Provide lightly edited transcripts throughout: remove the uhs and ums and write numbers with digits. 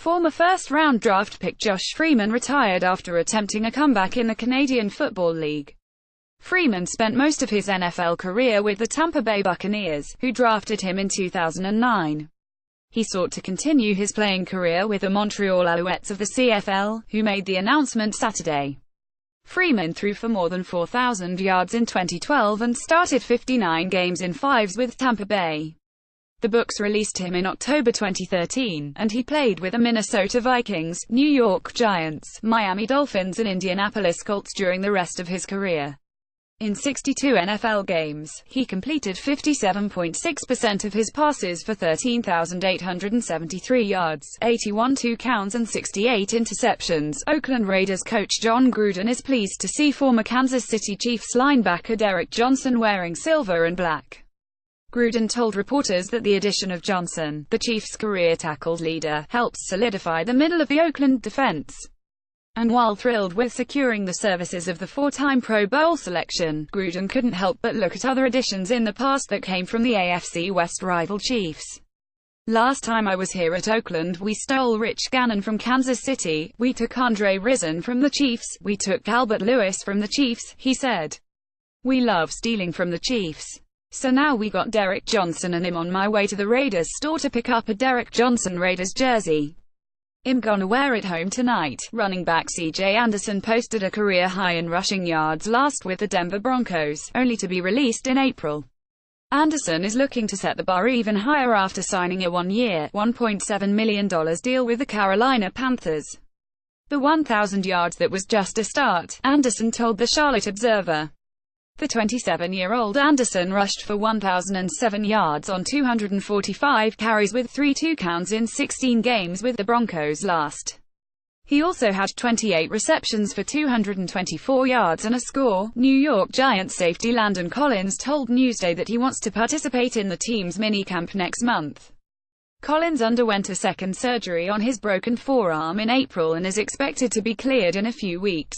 Former first-round draft pick Josh Freeman retired after attempting a comeback in the Canadian Football League. Freeman spent most of his NFL career with the Tampa Bay Buccaneers, who drafted him in 2009. He sought to continue his playing career with the Montreal Alouettes of the CFL, who made the announcement Saturday. Freeman threw for more than 4,000 yards in 2012 and started 59 games in fives with Tampa Bay. The Bucs released him in October 2013, and he played with the Minnesota Vikings, New York Giants, Miami Dolphins and Indianapolis Colts during the rest of his career. In 62 NFL games, he completed 57.6% of his passes for 13,873 yards, 81 touchdowns and 68 interceptions. Oakland Raiders coach John Gruden is pleased to see former Kansas City Chiefs linebacker Derek Johnson wearing silver and black. Gruden told reporters that the addition of Johnson, the Chiefs' career tackles leader, helps solidify the middle of the Oakland defense. And while thrilled with securing the services of the four-time Pro Bowl selection, Gruden couldn't help but look at other additions in the past that came from the AFC West rival Chiefs. "Last time I was here at Oakland, we stole Rich Gannon from Kansas City, we took Andre Rison from the Chiefs, we took Albert Lewis from the Chiefs," he said. "We love stealing from the Chiefs. So now we got Derek Johnson and I'm on my way to the Raiders store to pick up a Derek Johnson Raiders jersey. I'm gonna wear it home tonight." Running back C.J. Anderson posted a career high in rushing yards last with the Denver Broncos, only to be released in April. Anderson is looking to set the bar even higher after signing a one-year, $1.7 million deal with the Carolina Panthers. "The 1,000 yards that was just a start," Anderson told the Charlotte Observer. The 27-year-old Anderson rushed for 1,007 yards on 245 carries with 3 touchdowns in 16 games with the Broncos last. He also had 28 receptions for 224 yards and a score. New York Giants safety Landon Collins told Newsday that he wants to participate in the team's minicamp next month. Collins underwent a second surgery on his broken forearm in April and is expected to be cleared in a few weeks.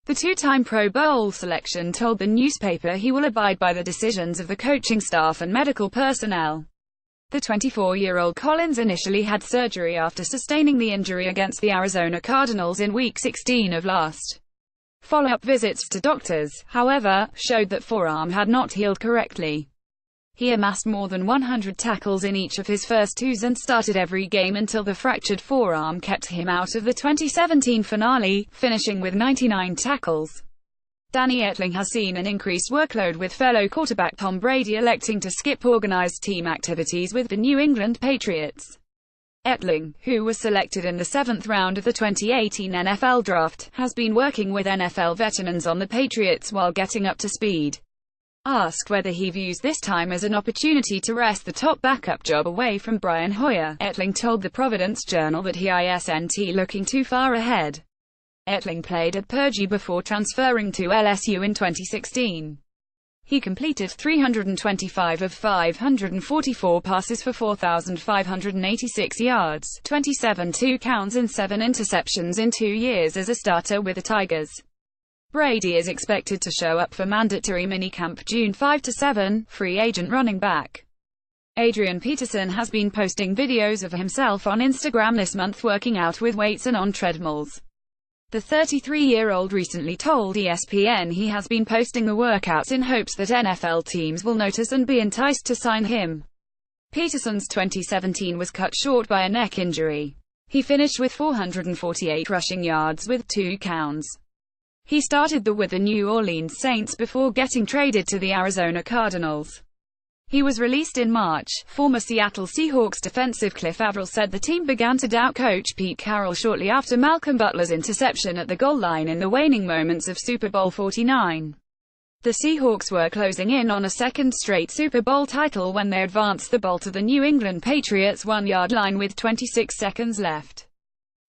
The two-time Pro Bowl selection told the newspaper he will abide by the decisions of the coaching staff and medical personnel. The 24-year-old Collins initially had surgery after sustaining the injury against the Arizona Cardinals in Week 16 of last. Follow-up visits to doctors, however, showed that forearm had not healed correctly. He amassed more than 100 tackles in each of his first twos and started every game until the fractured forearm kept him out of the 2017 finale, finishing with 99 tackles. Danny Etling has seen an increased workload with fellow quarterback Tom Brady electing to skip organized team activities with the New England Patriots. Etling, who was selected in the 7th round of the 2018 NFL Draft, has been working with NFL veterans on the Patriots while getting up to speed. Asked whether he views this time as an opportunity to wrest the top backup job away from Brian Hoyer, Etling told the Providence Journal that he isn't looking too far ahead. Etling played at Purdue before transferring to LSU in 2016. He completed 325 of 544 passes for 4,586 yards, 27 touchdowns and 7 interceptions in 2 years as a starter with the Tigers. Brady is expected to show up for mandatory minicamp June 5 to 7, free agent running back Adrian Peterson has been posting videos of himself on Instagram this month working out with weights and on treadmills. The 33-year-old recently told ESPN he has been posting the workouts in hopes that NFL teams will notice and be enticed to sign him. Peterson's 2017 was cut short by a neck injury. He finished with 448 rushing yards with 2 touchdowns. He started with the New Orleans Saints before getting traded to the Arizona Cardinals. He was released in March. Former Seattle Seahawks defensive Cliff Avril said the team began to doubt coach Pete Carroll shortly after Malcolm Butler's interception at the goal line in the waning moments of Super Bowl 49. The Seahawks were closing in on a second straight Super Bowl title when they advanced the ball to the New England Patriots' 1-yard line with 26 seconds left.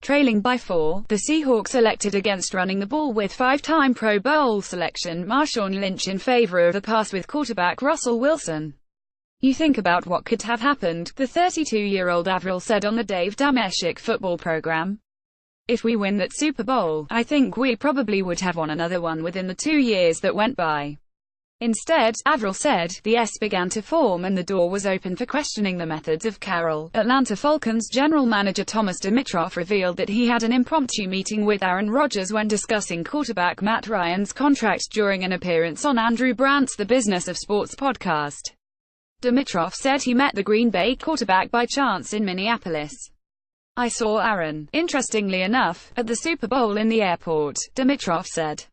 Trailing by 4, the Seahawks elected against running the ball with 5-time Pro Bowl selection Marshawn Lynch in favor of the pass with quarterback Russell Wilson. "You think about what could have happened," the 32-year-old Avril said on the Dave Dameshek football program. "If we win that Super Bowl, I think we probably would have won another one within the 2 years that went by." Instead, Averill said, the S began to form and the door was open for questioning the methods of Carroll. Atlanta Falcons general manager Thomas Dimitroff revealed that he had an impromptu meeting with Aaron Rodgers when discussing quarterback Matt Ryan's contract during an appearance on Andrew Brandt's The Business of Sports podcast. Dimitroff said he met the Green Bay quarterback by chance in Minneapolis. I saw Aaron, interestingly enough, at the Super Bowl in the airport, Dimitroff said.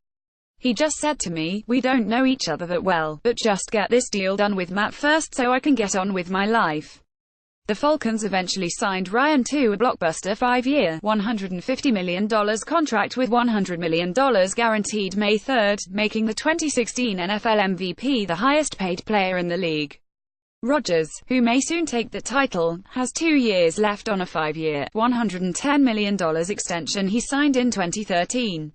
He just said to me, we don't know each other that well, but just get this deal done with Matt first so I can get on with my life. The Falcons eventually signed Ryan to a blockbuster 5-year, $150 million contract with $100 million guaranteed May 3, making the 2016 NFL MVP the highest-paid player in the league. Rodgers, who may soon take the title, has 2 years left on a 5-year, $110 million extension he signed in 2013.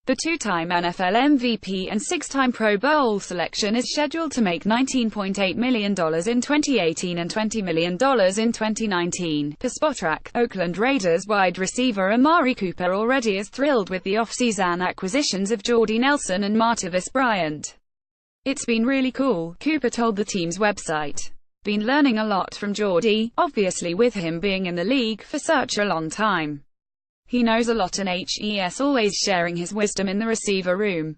The two-time NFL MVP and 6-time Pro Bowl selection is scheduled to make $19.8 million in 2018 and $20 million in 2019. Per Spotrac, Oakland Raiders wide receiver Amari Cooper already is thrilled with the off-season acquisitions of Jordy Nelson and Martavis Bryant. It's been really cool, Cooper told the team's website. Been learning a lot from Jordy, obviously with him being in the league for such a long time. He knows a lot and he's always sharing his wisdom in the receiver room.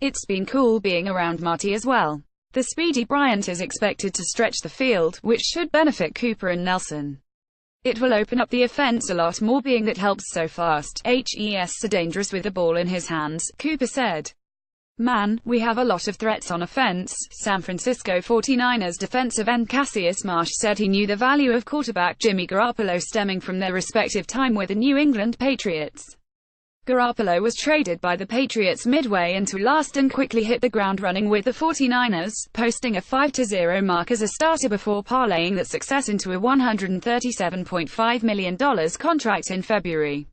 It's been cool being around Marty as well. The speedy Bryant is expected to stretch the field, which should benefit Cooper and Nelson. It will open up the offense a lot more being that helps so fast. He's so dangerous with the ball in his hands, Cooper said. Man, we have a lot of threats on offense. San Francisco 49ers defensive end Cassius Marsh said he knew the value of quarterback Jimmy Garoppolo stemming from their respective time with the New England Patriots. Garoppolo was traded by the Patriots midway into last and quickly hit the ground running with the 49ers, posting a 5-0 mark as a starter before parlaying that success into a $137.5 million contract in February.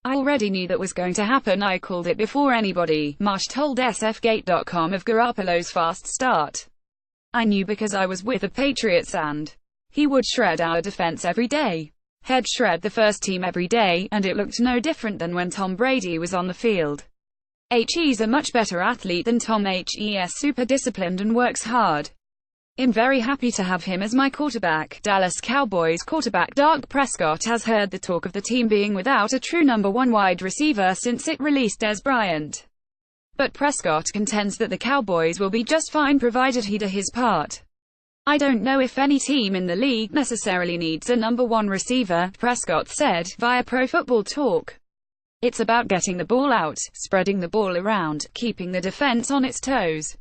I already knew that was going to happen, I called it before anybody, Marsh told SFGate.com of Garoppolo's fast start. I knew because I was with the Patriots and he would shred our defense every day. He'd shred the first team every day, and it looked no different than when Tom Brady was on the field. He's a much better athlete than Tom. He's super disciplined and works hard. I'm very happy to have him as my quarterback. Dallas Cowboys quarterback Dak Prescott has heard the talk of the team being without a true number one wide receiver since it released Dez Bryant. But Prescott contends that the Cowboys will be just fine provided he does his part. I don't know if any team in the league necessarily needs a number one receiver, Prescott said, via Pro Football Talk. It's about getting the ball out, spreading the ball around, keeping the defense on its toes.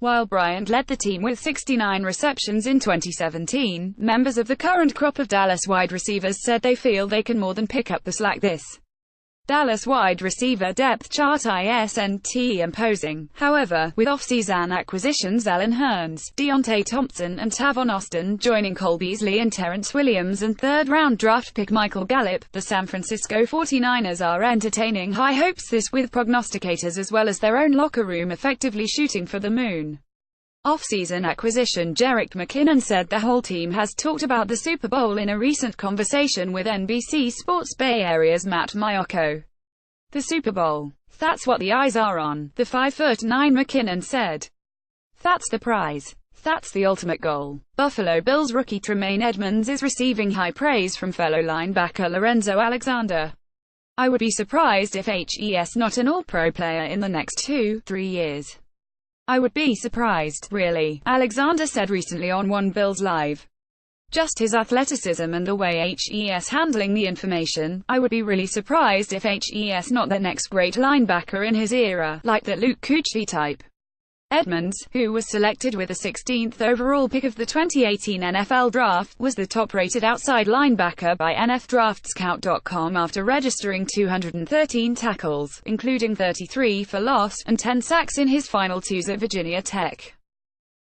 While Bryant led the team with 69 receptions in 2017, members of the current crop of Dallas wide receivers said they feel they can more than pick up the slack. This Dallas wide receiver depth chart isn't imposing, however, with off-season acquisitions Allen Hurns, Deontay Thompson and Tavon Austin joining Cole Beasley and Terrence Williams and third-round draft pick Michael Gallup. The San Francisco 49ers are entertaining high hopes this with prognosticators as well as their own locker room effectively shooting for the moon. Off-season acquisition Jerick McKinnon said the whole team has talked about the Super Bowl in a recent conversation with NBC Sports Bay Area's Matt Maiocco. The Super Bowl. That's what the eyes are on, the 5'9" McKinnon said. That's the prize. That's the ultimate goal. Buffalo Bills rookie Tremaine Edmunds is receiving high praise from fellow linebacker Lorenzo Alexander. I would be surprised if he's not an all-pro player in the next 2-3 years. I would be surprised, really, Alexander said recently on One Bills Live. Just his athleticism and the way he's handling the information, I would be really surprised if he's not the next great linebacker in his era, like that Luke Kuechly type. Edmunds, who was selected with the 16th overall pick of the 2018 NFL Draft, was the top-rated outside linebacker by NFDraftScout.com after registering 213 tackles, including 33 for loss, and 10 sacks in his final 2s at Virginia Tech.